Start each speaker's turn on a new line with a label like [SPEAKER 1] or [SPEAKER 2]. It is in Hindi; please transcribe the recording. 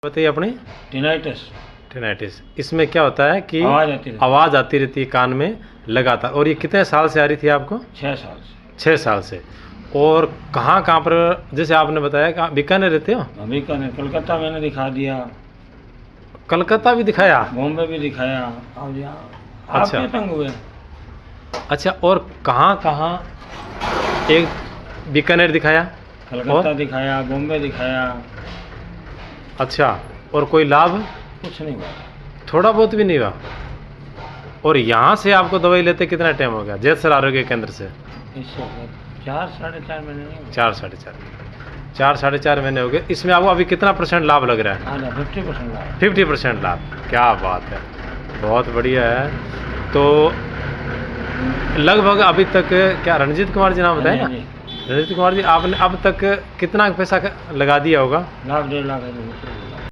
[SPEAKER 1] बताइए अपनी।
[SPEAKER 2] टिनाइटिस।
[SPEAKER 1] टिनाइटिस इसमें क्या होता है कि
[SPEAKER 2] आवाज़
[SPEAKER 1] आती रहती है कान में लगातार। और ये कितने साल से आ रही थी आपको?
[SPEAKER 2] 6 साल से।
[SPEAKER 1] 6 साल से। और कहाँ कहाँ पर, जैसे आपने बताया कहाँ बीकानेर रहते हो?
[SPEAKER 2] बीकानेर, कलकत्ता मैंने दिखा दिया।
[SPEAKER 1] कलकत्ता भी दिखाया?
[SPEAKER 2] बॉम्बे भी दिखाया। और यहाँ
[SPEAKER 1] अच्छा।
[SPEAKER 2] आपके तंग हुए।
[SPEAKER 1] अच्छा, और कहाँ कहाँ? एक बीकानेर दिखाया,
[SPEAKER 2] कलकत्ता दिखाया, बॉम्बे दिखाया।
[SPEAKER 1] अच्छा, और कोई लाभ?
[SPEAKER 2] कुछ नहीं हुआ।
[SPEAKER 1] थोड़ा बहुत भी नहीं हुआ। और यहाँ से आपको दवाई लेते कितना टाइम हो गया जैसर आरोग्य केंद्र से?
[SPEAKER 2] इससे 4 साढ़े 4 महीने नहीं हुए।
[SPEAKER 1] 4 साढ़े 4 महीने हो गए। इसमें आपको अभी कितना % लाभ लग रहा है?
[SPEAKER 2] 50% लाभ।
[SPEAKER 1] 50% लाभ। क्या बात है, बहुत बढ़िया है। तो लगभग अभी तक, क्या रणजीत कुमार जी नाम बताए ना? रणजीत कुमार जी, आपने अब तक कितना पैसा लगा दिया होगा?
[SPEAKER 2] 1 लाख 1.5 लाख।